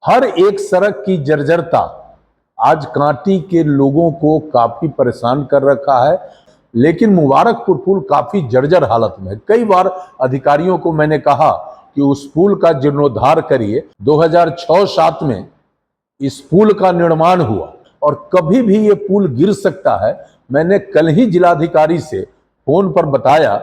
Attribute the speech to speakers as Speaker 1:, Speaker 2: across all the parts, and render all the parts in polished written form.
Speaker 1: हर एक सड़क की जर्जरता आज कांटी के लोगों को काफी परेशान कर रखा है। लेकिन मुबारकपुर पुल काफी जर्जर हालत में है। कई बार अधिकारियों को मैंने कहा कि उस पुल का जीर्णोद्धार करिए। 2006-07 में इस पुल का निर्माण हुआ और कभी भी ये पुल गिर सकता है। मैंने कल ही जिलाधिकारी से फोन पर बताया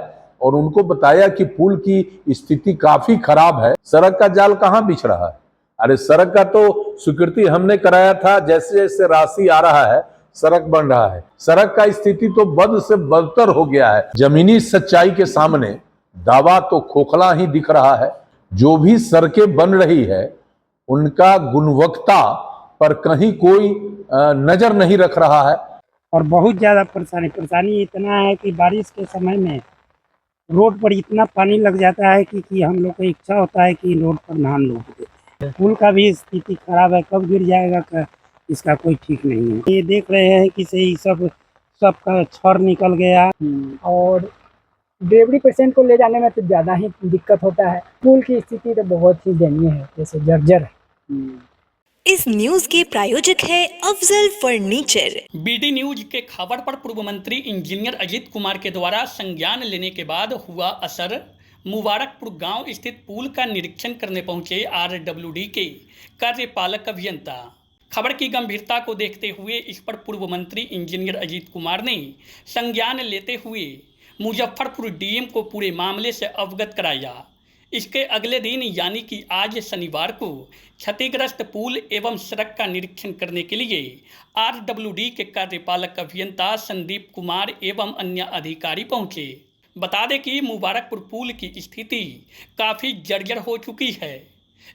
Speaker 1: और उनको बताया कि पुल की स्थिति काफी खराब है। सड़क का जाल कहां बिछ रहा है? अरे सड़क का तो स्वीकृति हमने कराया था, जैसे जैसे राशि आ रहा है सड़क बन रहा है। सड़क का स्थिति तो बद से बदतर हो गया है। जमीनी सच्चाई के सामने दावा तो खोखला ही दिख रहा है। जो भी सड़कें बन रही है उनका गुणवत्ता पर कहीं कोई नजर नहीं रख रहा है।
Speaker 2: और बहुत ज़्यादा परेशानी इतना है कि बारिश के समय में रोड पर इतना पानी लग जाता है कि हम लोग को इच्छा होता है कि रोड पर नहा लो। पुल का भी स्थिति खराब है, कब गिर जाएगा इसका कोई ठीक नहीं है। ये देख रहे हैं कि से सबका छड़ निकल गया
Speaker 3: और डिलीवरी पेशेंट को ले जाने में तो ज़्यादा ही दिक्कत होता है। पुल की स्थिति तो बहुत ही दयनीय है, जैसे जर्जर है।
Speaker 4: इस न्यूज के प्रायोजक है अफजल फर्नीचर।
Speaker 5: बीडी न्यूज के खबर पर पूर्व मंत्री इंजीनियर अजीत कुमार के द्वारा संज्ञान लेने के बाद हुआ असर। मुबारकपुर गांव स्थित पुल का निरीक्षण करने पहुंचे आरडब्ल्यूडी के कार्यपालक अभियंता। खबर की गंभीरता को देखते हुए इस पर पूर्व मंत्री इंजीनियर अजीत कुमार ने संज्ञान लेते हुए मुजफ्फरपुर डीएम को पूरे मामले से अवगत कराया। इसके अगले दिन यानी कि आज शनिवार को क्षतिग्रस्त पुल एवं सड़क का निरीक्षण करने के लिए आरडब्ल्यूडी के कार्यपालक अभियंता संदीप कुमार एवं अन्य अधिकारी पहुंचे। बता दें कि मुबारकपुर पुल की स्थिति काफ़ी जर्जर हो चुकी है।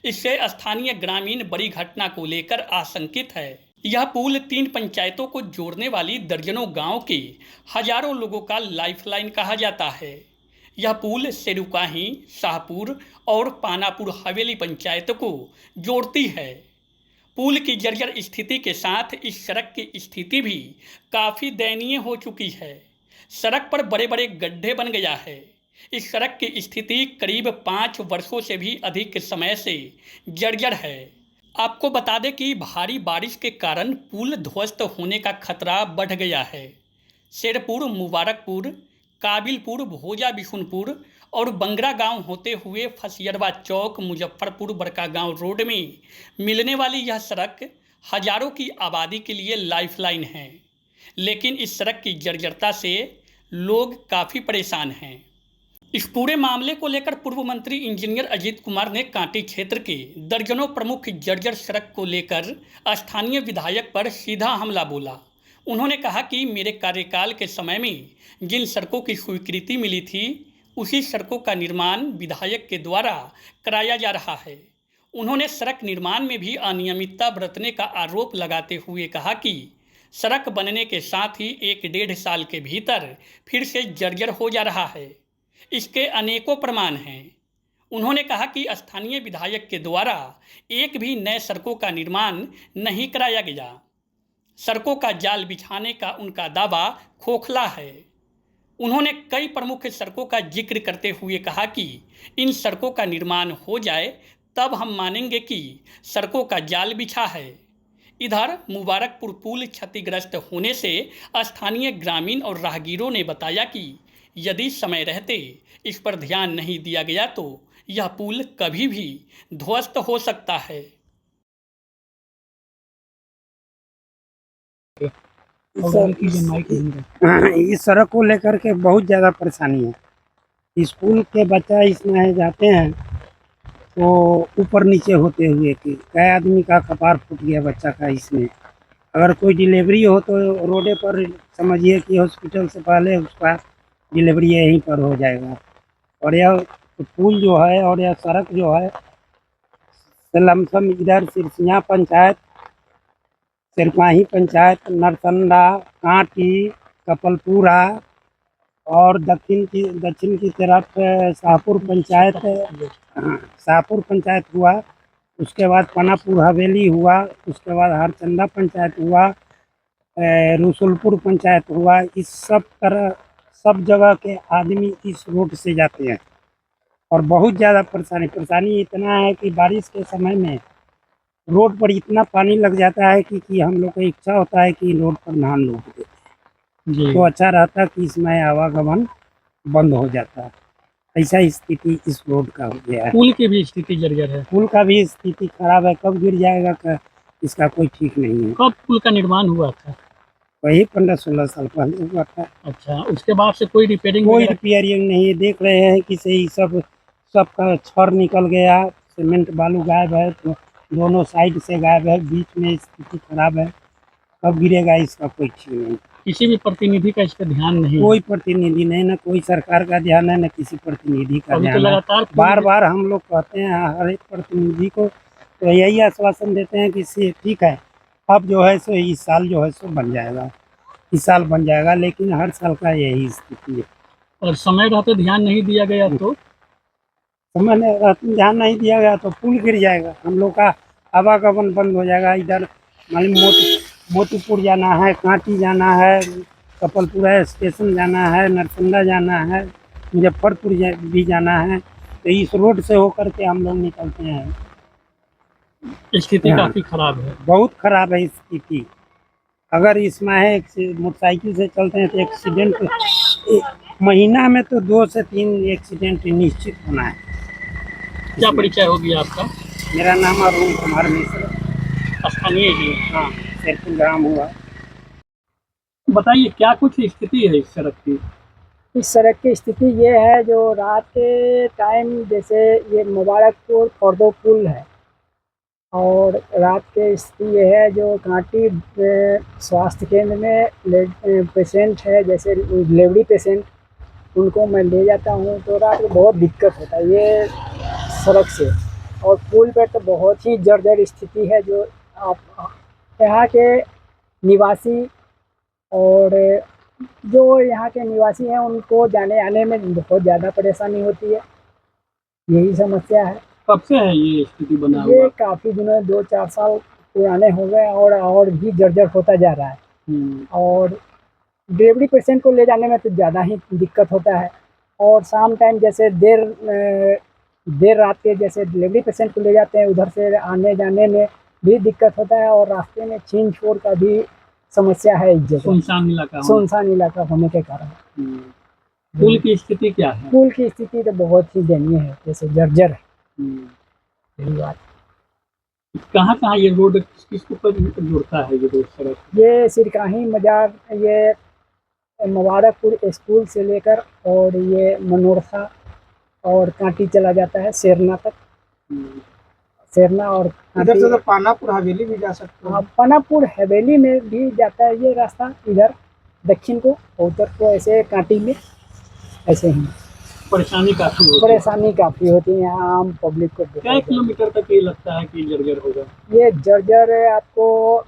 Speaker 5: इससे स्थानीय ग्रामीण बड़ी घटना को लेकर आशंकित है। यह पुल 3 पंचायतों को जोड़ने वाली दर्जनों गांव के हजारों लोगों का लाइफलाइन कहा जाता है। यह पुल सेरुकाही, शाहपुर और पानापुर हवेली पंचायतों को जोड़ती है। पुल की जर्जर स्थिति के साथ इस सड़क की स्थिति भी काफ़ी दयनीय हो चुकी है। सड़क पर बड़े बड़े गड्ढे बन गया है। इस सड़क की स्थिति करीब 5 वर्षों से भी अधिक समय से जर्जर है। आपको बता दें कि भारी बारिश के कारण पुल ध्वस्त होने का खतरा बढ़ गया है। शेरपुर, मुबारकपुर, काबिलपुर, भोजा बिशुनपुर और बंगरा गांव होते हुए फसियरवा चौक, मुजफ्फरपुर बड़कागांव रोड में मिलने वाली यह सड़क हजारों की आबादी के लिए लाइफलाइन है। लेकिन इस सड़क की जर्जरता से लोग काफ़ी परेशान हैं। इस पूरे मामले को लेकर पूर्व मंत्री इंजीनियर अजीत कुमार ने कांटी क्षेत्र के दर्जनों प्रमुख जर्जर सड़क को लेकर स्थानीय विधायक पर सीधा हमला बोला। उन्होंने कहा कि मेरे कार्यकाल के समय में जिन सड़कों की स्वीकृति मिली थी उसी सड़कों का निर्माण विधायक के द्वारा कराया जा रहा है। उन्होंने सड़क निर्माण में भी अनियमितता बरतने का आरोप लगाते हुए कहा कि सड़क बनने के साथ ही 1-1.5 साल के भीतर फिर से जर्जर हो जा रहा है। इसके अनेकों प्रमाण हैं। उन्होंने कहा कि स्थानीय विधायक के द्वारा एक भी नए सड़कों का निर्माण नहीं कराया गया। सड़कों का जाल बिछाने का उनका दावा खोखला है। उन्होंने कई प्रमुख सड़कों का जिक्र करते हुए कहा कि इन सड़कों का निर्माण हो जाए तब हम मानेंगे कि सड़कों का जाल बिछा है। इधर मुबारकपुर पुल क्षतिग्रस्त होने से स्थानीय ग्रामीण और राहगीरों ने बताया कि यदि समय रहते इस पर ध्यान नहीं दिया गया तो यह पुल कभी भी ध्वस्त हो सकता है।
Speaker 2: इस सड़क को लेकर के बहुत ज़्यादा परेशानी है। स्कूल के बच्चा इसमें जाते हैं तो ऊपर नीचे होते हुए कि कई आदमी का कपार फूट गया बच्चा का। इसमें अगर कोई डिलीवरी हो तो रोडे पर समझिए कि हॉस्पिटल से पहले उसका डिलीवरी यहीं पर हो जाएगा। और यह पुल जो है और यह सड़क जो है लमसम इधर सिरसिया पंचायत, सिरकाही पंचायत, नरसंडा, कांटी, कपलपुरा और दक्षिण की तरफ शाहपुर पंचायत हुआ। उसके बाद पानापुर हवेली हुआ। उसके बाद हरचंदा पंचायत हुआ, रसुलपुर पंचायत हुआ। इस सब जगह के आदमी इस रोड से जाते हैं और बहुत ज़्यादा परेशानी इतना है कि बारिश के समय में रोड पर इतना पानी लग जाता है कि हम लोग को इच्छा होता है कि रोड पर नहा लो
Speaker 5: जी।
Speaker 2: तो अच्छा रहता कि इसमें आवागमन बंद हो जाता। ऐसा स्थिति इस रोड का हो गया है।
Speaker 5: पुल की भी स्थिति जर्जर है।
Speaker 2: पुल का भी स्थिति खराब है, कब गिर जाएगा इसका कोई ठीक नहीं है।
Speaker 5: कब पुल का निर्माण हुआ था?
Speaker 2: वही 15-16 साल पहले हुआ था।
Speaker 5: अच्छा, उसके बाद से कोई रिपेयरिंग
Speaker 2: कोई
Speaker 5: वगैरह?
Speaker 2: रिपेयरिंग नहीं है, देख रहे हैं कि सही सबका छड़ निकल गया, सीमेंट बालू गायब है, तो दोनों साइड से गायब है, बीच में स्थिति खराब है, कब गिरेगा इसका कोई ठीक नहीं।
Speaker 5: किसी भी प्रतिनिधि का इस पर ध्यान नहीं है।
Speaker 2: कोई प्रतिनिधि नहीं, ना कोई सरकार का ध्यान है, ना किसी प्रतिनिधि का
Speaker 5: अभी तो
Speaker 2: ध्यान है।
Speaker 5: लगातार
Speaker 2: बार बार हम लोग कहते हैं हर एक प्रतिनिधि को, तो यही आश्वासन देते हैं कि ठीक है, अब जो है सो इस साल जो है सो बन जाएगा, इस साल बन जाएगा, लेकिन हर साल का यही स्थिति है।
Speaker 5: और समय रहते ध्यान नहीं दिया गया तो
Speaker 2: मैंने ध्यान नहीं दिया गया तो पुल गिर जाएगा, हम लोग का आवागमन बंद हो जाएगा। इधर मालूम मोतीपुर जाना है, कांटी जाना है, कपलपुरा स्टेशन जाना है, नरसंदा जाना है, मुजफ्फरपुर भी जाना है, तो इस रोड से होकर के हम लोग निकलते हैं।
Speaker 5: स्थिति
Speaker 2: हाँ।
Speaker 5: काफी खराब है।
Speaker 2: बहुत खराब है स्थिति। अगर इसमें है मोटरसाइकिल से चलते हैं तो एक्सीडेंट महीना में तो 2 से 3 एक्सीडेंट निश्चित होना है।
Speaker 5: क्या परिचय होगी आपका?
Speaker 2: मेरा नाम अरुण कुमार मिश्र,
Speaker 5: स्थानीय ही?
Speaker 2: हाँ, शेरपुर ग्राम हुआ।
Speaker 5: बताइए क्या कुछ स्थिति है इस सड़क की?
Speaker 3: इस सड़क की स्थिति ये है, जो रात के टाइम जैसे ये मुबारकपुर खौर्दो पुल है, और रात के स्थिति ये है, जो कांटी स्वास्थ्य केंद्र में पेशेंट है, जैसे डिलीवरी पेशेंट, उनको मैं ले जाता हूँ तो रात को बहुत दिक्कत होता है ये सड़क से। और पुल पर तो बहुत ही जर्जर स्थिति है, जो आप यहाँ के निवासी और जो यहाँ के निवासी हैं उनको जाने आने में बहुत ज़्यादा परेशानी होती है, यही समस्या है।
Speaker 5: कब से है ये स्थिति बना हुआ?
Speaker 3: ये काफ़ी दिनों 2-4 साल पुराने हो गए, और भी जर्जर होता जा रहा है। और डिलीवरी पेशेंट को ले जाने में तो ज़्यादा ही दिक्कत होता है, और शाम टाइम जैसे देर रात के जैसे डिलीवरी पेशेंट को ले जाते हैं, उधर से आने जाने में भी दिक्कत होता है, और रास्ते में छीन छोड़ का भी समस्या है इस जगह, सुनसान इलाका होने के कारण।
Speaker 5: पुल की स्थिति क्या है?
Speaker 3: पुल की स्थिति तो बहुत ही दयनीय है, जैसे जर्जर है। यही बात।
Speaker 5: कहाँ कहाँ ये रोड किसको जोड़ता है ये रोड सड़क?
Speaker 3: ये सिरकाही मजार, ये मुबारकपुर स्कूल से लेकर और ये मनोरथा और कांटी चला जाता है सेरना तक। सेरना और
Speaker 2: इधर से तो पानापुर हवेली भी जा सकते हैं।
Speaker 3: पानापुर हवेली में भी जाता है ये रास्ता, इधर दक्षिण को और उत्तर को, ऐसे कांटी में ऐसे ही
Speaker 5: परेशानी
Speaker 3: काफ़ी होती है यहाँ आम पब्लिक को।
Speaker 5: क्या किलोमीटर तक ये लगता है कि जर्जर होगा?
Speaker 3: ये जर्जर आपको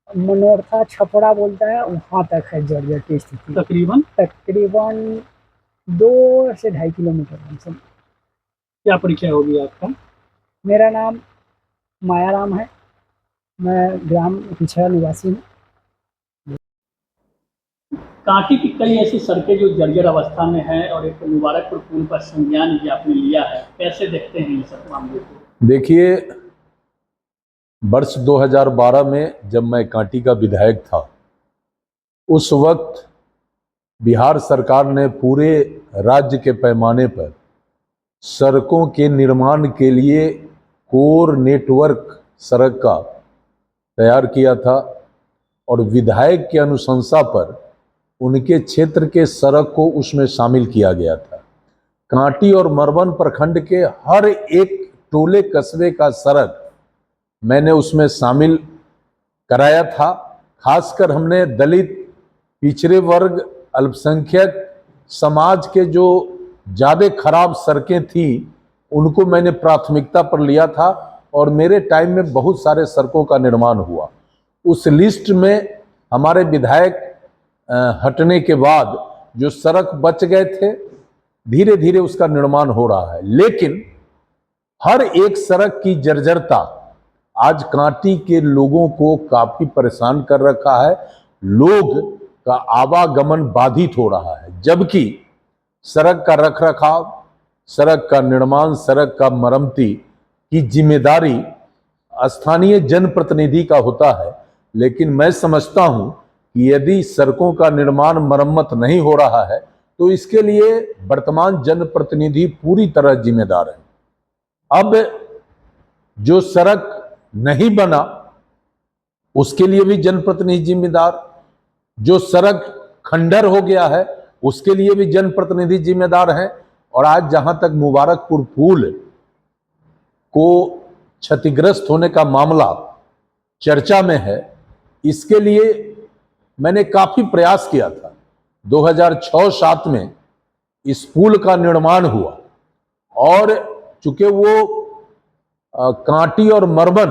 Speaker 3: मनोरथा छपड़ा बोलता है, वहाँ तक है जर्जर की स्थिति।
Speaker 5: तकरीबन
Speaker 3: 2 से 2.5 किलोमीटर हमसे।
Speaker 5: क्या परिचय होगी आपका?
Speaker 3: मेरा नाम मायाराम है, मैं ग्राम पिछड़ा निवासी हूँ।
Speaker 5: कांटी की कई ऐसी सड़कें जो जर्जर अवस्था में है, और एक मुबारकपुर पुल पर संज्ञान भी आपने लिया है, कैसे देखते हैं इन सब मामलों को?
Speaker 1: देखिए, वर्ष 2012 में जब मैं कांटी का विधायक था, उस वक्त बिहार सरकार ने पूरे राज्य के पैमाने पर सड़कों के निर्माण के लिए कोर नेटवर्क सड़क का तैयार किया था, और विधायक की अनुशंसा पर उनके क्षेत्र के सड़क को उसमें शामिल किया गया था। कांटी और मरवन प्रखंड के हर एक टोले कस्बे का सड़क मैंने उसमें शामिल कराया था। खासकर हमने दलित, पिछड़े वर्ग, अल्पसंख्यक समाज के जो ज़्यादा खराब सड़कें थी उनको मैंने प्राथमिकता पर लिया था, और मेरे टाइम में बहुत सारे सड़कों का निर्माण हुआ। उस लिस्ट में हमारे विधायक हटने के बाद जो सड़क बच गए थे, धीरे धीरे उसका निर्माण हो रहा है। लेकिन हर एक सड़क की जर्जरता आज कांटी के लोगों को काफी परेशान कर रखा है। लोग का आवागमन बाधित हो रहा है, जबकि सड़क का रखरखाव, सड़क का निर्माण, सड़क का मरम्मती की जिम्मेदारी स्थानीय जनप्रतिनिधि का होता है, लेकिन मैं समझता हूं कि यदि सड़कों का निर्माण मरम्मत नहीं हो रहा है तो इसके लिए वर्तमान जनप्रतिनिधि पूरी तरह जिम्मेदार है। अब जो सड़क नहीं बना उसके लिए भी जनप्रतिनिधि जिम्मेदार, जो सड़क खंडर हो गया है उसके लिए भी जनप्रतिनिधि जिम्मेदार हैं। और आज जहां तक मुबारकपुर पुल को क्षतिग्रस्त होने का मामला चर्चा में है, इसके लिए मैंने काफी प्रयास किया था। 2006-07 में इस पुल का निर्माण हुआ और चूंकि वो कांटी और मरबन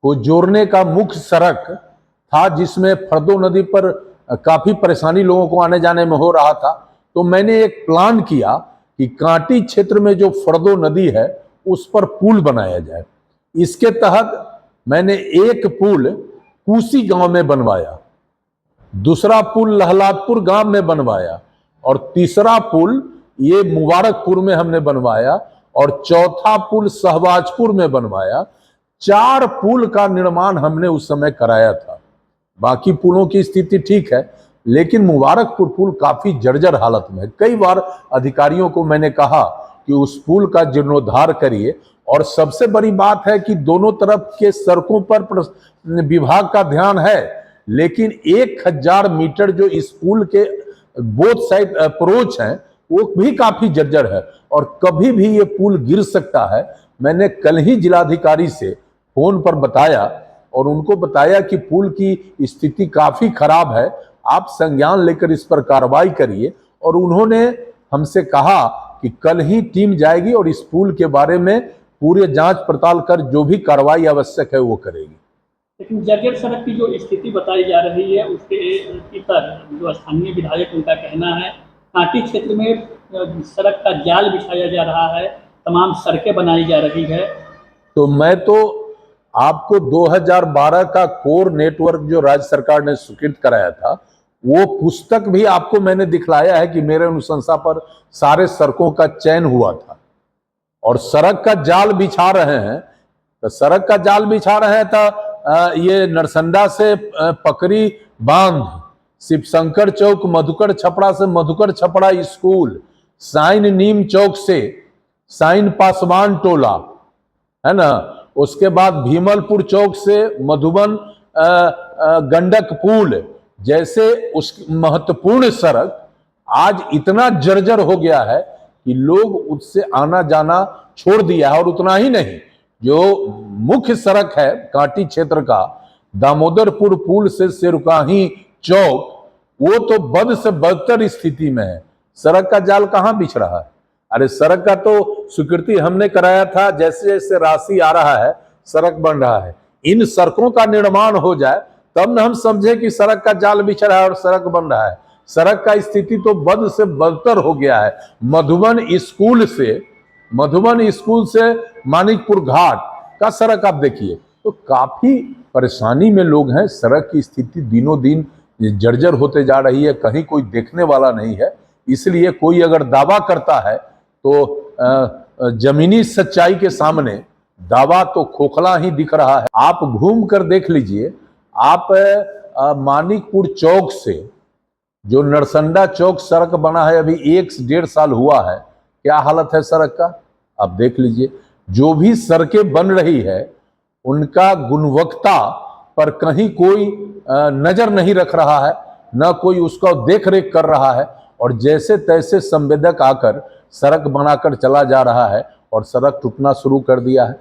Speaker 1: को जोड़ने का मुख्य सड़क था जिसमें फरदो नदी पर काफी परेशानी लोगों को आने जाने में हो रहा था, तो मैंने एक प्लान किया कि कांटी क्षेत्र में जो फरदो नदी है उस पर पुल बनाया जाए। इसके तहत मैंने एक पुल कूसी गांव में बनवाया, दूसरा पुल लहलादपुर गांव में बनवाया और तीसरा पुल ये मुबारकपुर में हमने बनवाया और चौथा पुल शहबाजपुर में बनवाया। 4 पुल का निर्माण हमने उस समय कराया था। बाकी पुलों की स्थिति ठीक है, लेकिन मुबारकपुर पुल काफी जर्जर हालत में है। कई बार अधिकारियों को मैंने कहा कि उस पुल का जीर्णोद्धार करिए, और सबसे बड़ी बात है कि दोनों तरफ के सड़कों पर विभाग का ध्यान है, लेकिन 1000 मीटर जो इस पुल के बोथ साइड अप्रोच हैं वो भी काफी जर्जर है और कभी भी ये पुल गिर सकता है। मैंने कल ही जिलाधिकारी से फोन पर बताया और उनको बताया कि पुल की स्थिति काफी खराब है, आप संज्ञान लेकर इस पर कार्रवाई करिए। और उन्होंने हमसे कहा कि कल ही टीम जाएगी और इस पुल के बारे में पूरे जांच पड़ताल कर जो भी कार्रवाई आवश्यक है वो करेगी।
Speaker 5: लेकिन जर्जर सड़क की जो स्थिति बताई जा रही है उसके इतर जो स्थानीय विधायक उनका कहना है कांटी क्षेत्र में सड़क का जाल बिछाया जा रहा है, तमाम सड़कें बनाई जा रही है।
Speaker 1: तो मैं तो आपको 2012 का कोर नेटवर्क जो राज्य सरकार ने स्वीकृत कराया था वो पुस्तक भी आपको मैंने दिखलाया है कि मेरे अनुशंसा पर सारे सड़कों का चयन हुआ था और सड़क का जाल बिछा रहे हैं। तो सड़क का जाल बिछा रहे हैं तो ये नरसंडा से पकड़ी बांध, शिवशंकर चौक मधुकर छपड़ा से मधुकर छपड़ा स्कूल, साइन नीम चौक से साइन पासवान टोला है ना, उसके बाद भीमलपुर चौक से मधुबन गंडक पुल जैसे उस महत्वपूर्ण सड़क आज इतना जर्जर हो गया है कि लोग उससे आना जाना छोड़ दिया है। और उतना ही नहीं, जो मुख्य सड़क है कांटी क्षेत्र का दामोदरपुर पुल से सिरकाही चौक, वो तो बद से बदतर स्थिति में है। सड़क का जाल कहां बिछ रहा है? अरे सड़क का तो स्वीकृति हमने कराया था, जैसे जैसे राशि आ रहा है सड़क बन रहा है। इन सड़कों का निर्माण हो जाए तब न हम समझे कि सड़क का जाल बिछ रहा है और सड़क बन रहा है। सड़क का स्थिति तो बद से बदतर हो गया है। मधुबन स्कूल से मानिकपुर घाट का सड़क आप देखिए तो काफी परेशानी में लोग हैं। सड़क की स्थिति दिनों दिन जर्जर होते जा रही है, कहीं कोई देखने वाला नहीं है। इसलिए कोई अगर दावा करता है तो जमीनी सच्चाई के सामने दावा तो खोखला ही दिख रहा है। आप घूम कर देख लीजिए, आप मानिकपुर चौक से जो नरसंडा चौक सड़क बना है अभी 1 से 1.5 साल हुआ है, क्या हालत है सड़क का आप देख लीजिए। जो भी सड़कें बन रही है उनका गुणवत्ता पर कहीं कोई नजर नहीं रख रहा है, न कोई उसका देख रेख कर रहा है और जैसे तैसे संवेदक आकर सड़क बनाकर चला जा रहा है और सड़क टूटना शुरू कर दिया है।